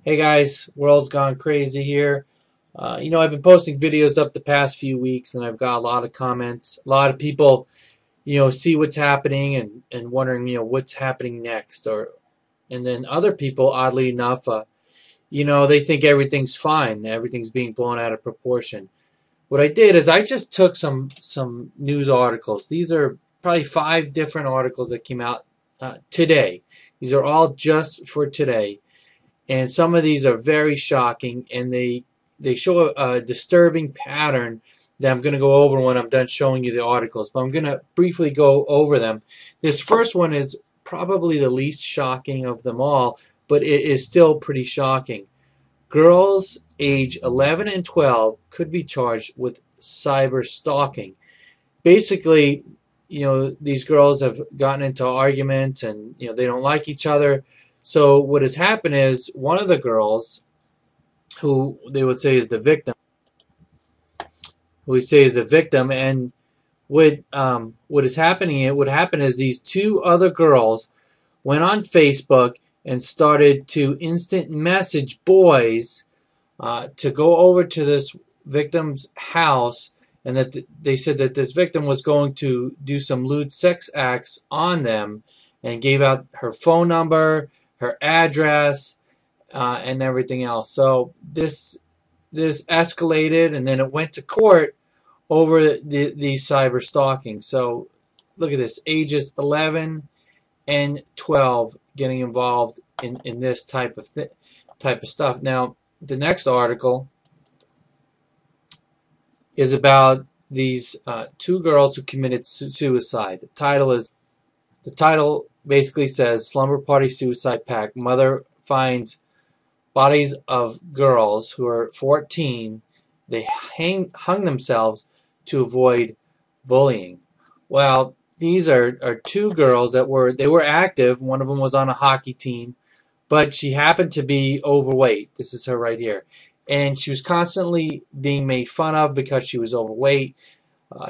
Hey guys, world's gone crazy here. I've been posting videos up the past few weeks and I've got a lot of comments. A lot of people, see what's happening and wondering, what's happening next. And then other people, oddly enough, they think everything's fine. Everything's being blown out of proportion. What I did is I just took some news articles. These are probably 5 different articles that came out today. These are all just for today. And some of these are very shocking, and they show a disturbing pattern that I'm going to go over when I'm done showing you the articles. But I'm going to briefly go over them. This first one is probably the least shocking of them all, but it is still pretty shocking. Girls age 11 and 12 could be charged with cyber stalking. Basically, these girls have gotten into arguments and, they don't like each other. So what has happened is one of the girls, who they would say is the victim, and what is happening? What happened is these 2 other girls went on Facebook and started to instant message boys to go over to this victim's house, and that they said that this victim was going to do some lewd sex acts on them, and gave out her phone number, her address, and everything else. So this escalated, and then it went to court over the cyber stalking. So look at this: ages 11 and 12 getting involved in this type of stuff. Now, the next article is about these 2 girls who committed suicide. The title basically says "Slumber Party Suicide Pact. Mother finds bodies of girls who are 14. They hung themselves to avoid bullying." Well, these are 2 girls that were active. One of them was on a hockey team, but she happened to be overweight. This is her right here. And she was constantly being made fun of because she was overweight.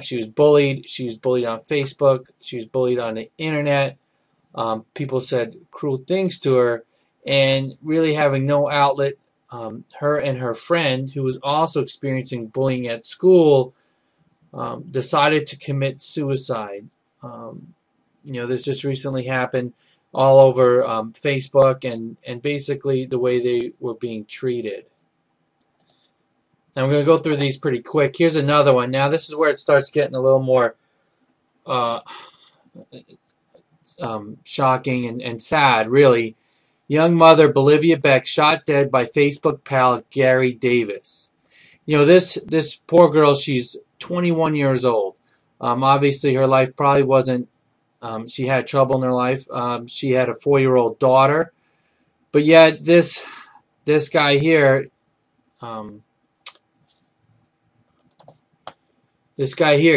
She was bullied. She was bullied on Facebook. She was bullied on the internet. People said cruel things to her, and really having no outlet. Her and her friend, who was also experiencing bullying at school, decided to commit suicide. This just recently happened all over Facebook and basically the way they were being treated. Now I'm going to go through these pretty quick. Here's another one. Now this is where it starts getting a little more shocking and sad, really. Young mother Bolivia Beck shot dead by Facebook pal Gary Davis. This poor girl, she's 21 years old. Obviously, her life probably wasn't, she had trouble in her life. She had a 4-year-old daughter. But yet, this guy here,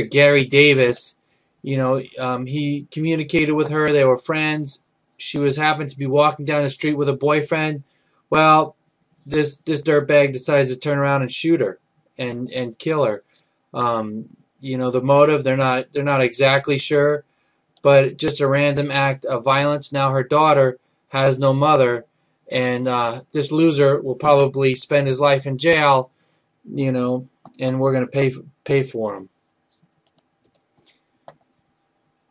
Gary Davis, he communicated with her. They were friends. She happened to be walking down the street with a boyfriend. Well, this dirtbag decides to turn around and shoot her and kill her. The motive, they're not exactly sure, but just a random act of violence. Now her daughter has no mother, and this loser will probably spend his life in jail, and we're going to pay for him.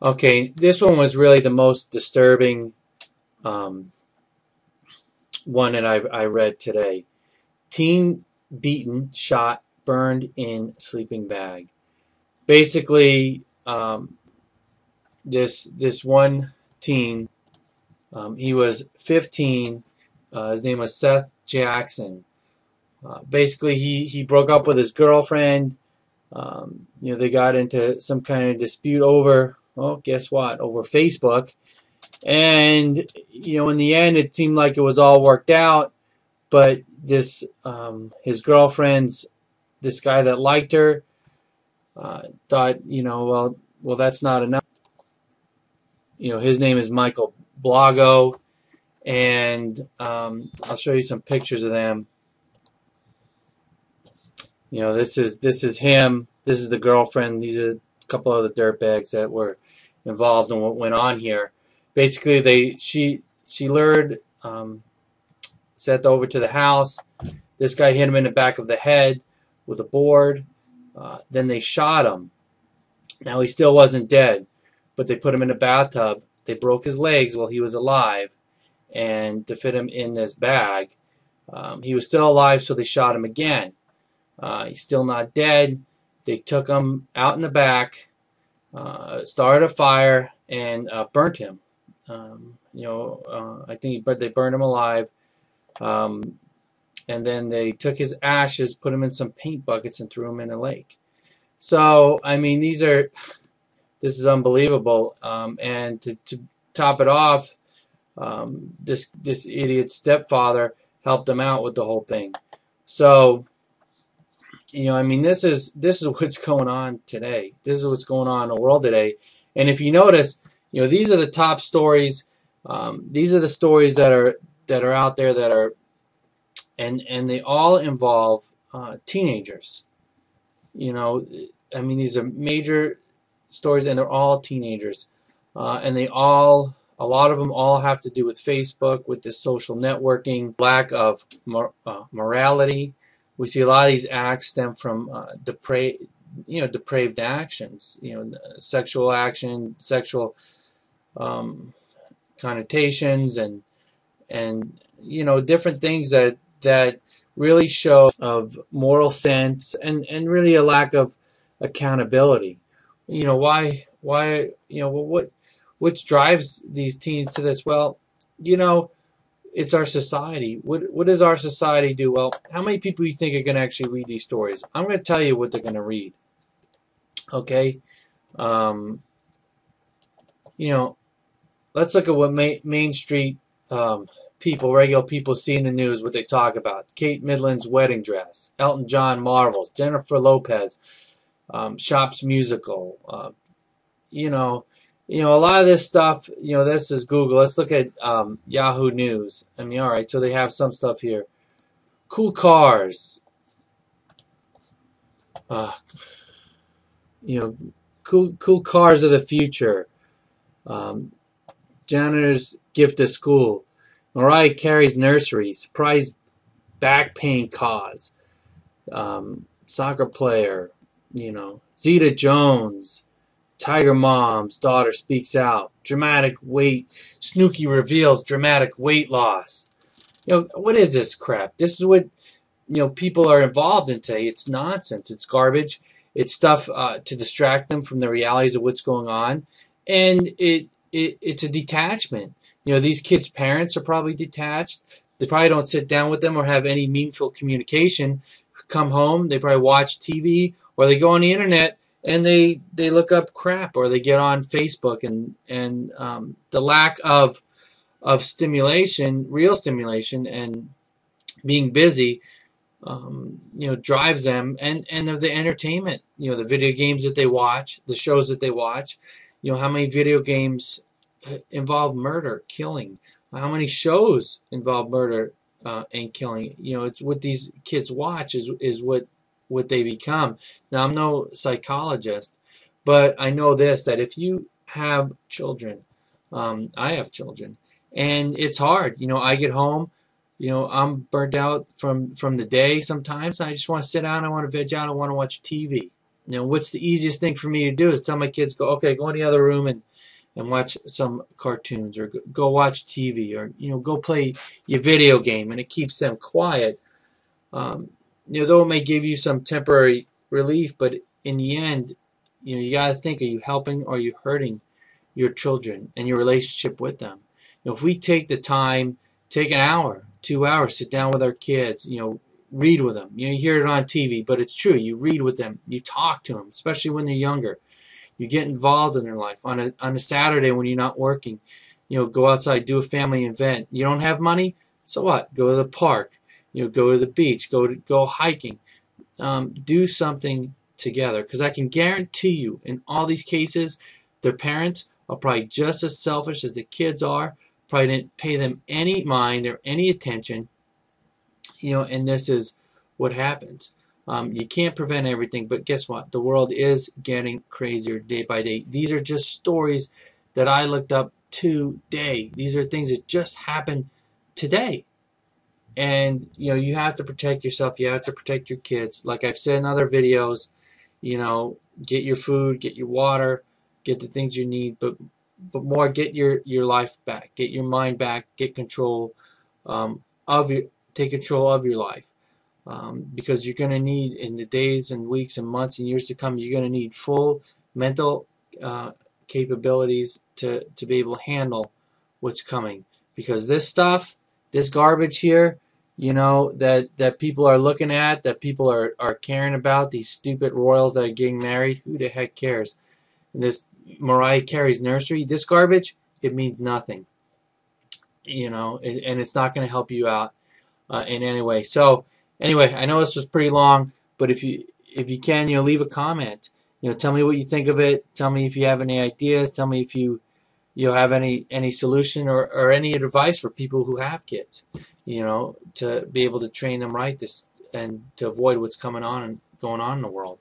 Okay, this one was really the most disturbing one that I read today. Teen beaten, shot, burned in sleeping bag. Basically, this one teen, he was 15. His name was Seth Jackson. Basically, he broke up with his girlfriend. They got into some kind of dispute over, well, guess what? Over Facebook. And, in the end, it seemed like it was all worked out. But his girlfriend's, this guy that liked her, thought, well, that's not enough. His name is Michael Blago. And I'll show you some pictures of them. This is him. This is the girlfriend. These are a couple of the dirtbags that were involved in what went on here. Basically, she lured sent over to the house. This guy hit him in the back of the head with a board. Then they shot him. Now, he still wasn't dead, but they put him in a bathtub. They broke his legs while he was alive, and to fit him in this bag. He was still alive, so they shot him again. He's still not dead. They took him out in the back, started a fire, and burnt him. I think they burned him alive. And then they took his ashes, put him in some paint buckets, and threw him in a lake. So, I mean, this is unbelievable. And to top it off, this idiot stepfather helped him out with the whole thing. So, I mean, this is what's going on today. This is what's going on in the world today. And if you notice, these are the top stories. These are the stories that are out there that are, and they all involve teenagers. I mean, these are major stories, and they're all teenagers, and a lot of them all have to do with Facebook, with this social networking, lack of morality. We see a lot of these acts stem from depraved actions, sexual action, sexual connotations, and different things that really show of moral sense and really a lack of accountability. Which drives these teens to this? Well, it's our society. What does our society do? Well, how many people do you think are going to actually read these stories? I'm going to tell you what they're going to read. Okay? Let's look at what Main Street regular people see in the news, what they talk about. Kate Middleton's wedding dress, Elton John marvels, Jennifer Lopez shops musical. A lot of this stuff, this is Google. Let's look at Yahoo News. I mean, all right, so they have some stuff here. Cool cars. Cool cars of the future. Janitor's gift to school. Mariah Carey's nursery. Surprise back pain cause. Soccer player. Zeta Jones. Tiger mom's daughter speaks out. Snooki reveals dramatic weight loss. What is this crap? This is what, people are involved in today. It's nonsense. It's garbage. It's stuff to distract them from the realities of what's going on. And it's a detachment. These kids' parents are probably detached. They probably don't sit down with them or have any meaningful communication. Come home, they probably watch TV, or they go on the internet and they look up crap, or they get on Facebook, and the lack of stimulation, real stimulation, and being busy, drives them, and of the entertainment, the video games that they watch, the shows that they watch. How many video games involve murder, killing? How many shows involve murder and killing? It's what these kids watch is what they become. Now, I'm no psychologist, but I know this, that if you have children, I have children, and it's hard. I get home, I'm burnt out from the day sometimes. I just want to sit down, I want to veg out, I want to watch TV. What's the easiest thing for me to do is tell my kids, go in the other room and watch some cartoons, or go watch TV, or go play your video game, and it keeps them quiet. Though it may give you some temporary relief, but in the end, you got to think: are you helping or are you hurting your children and your relationship with them? If we take the time, take an hour, 2 hours, sit down with our kids, read with them. You hear it on TV, but it's true. You read with them, you talk to them, especially when they're younger. You get involved in their life. On a Saturday when you're not working, go outside, do a family event. You don't have money, so what? Go to the park. Go to the beach. Go hiking. Do something together, because I can guarantee you, in all these cases, their parents are probably just as selfish as the kids are. Probably didn't pay them any mind or any attention. And this is what happens. You can't prevent everything, but guess what? The world is getting crazier day by day. These are just stories that I looked up today. These are things that just happened today. And you have to protect yourself. You have to protect your kids. Like I've said in other videos, get your food, get your water, get the things you need, but more, get your life back, get your mind back, get control of your take control of your life, because you're going to need, in the days and weeks and months and years to come, you're going to need full mental uh, capabilities to be able to handle what's coming. Because this stuff, this garbage here, that people are looking at, that people are caring about, these stupid royals that are getting married, who the heck cares? And this Mariah Carey's nursery, this garbage, it means nothing, and it's not going to help you out in any way. So anyway, I know this was pretty long, but if you can, leave a comment. Tell me what you think of it. Tell me if you have any ideas. Tell me if you have any solution or any advice for people who have kids. To be able to train them right, and to avoid what's going on in the world.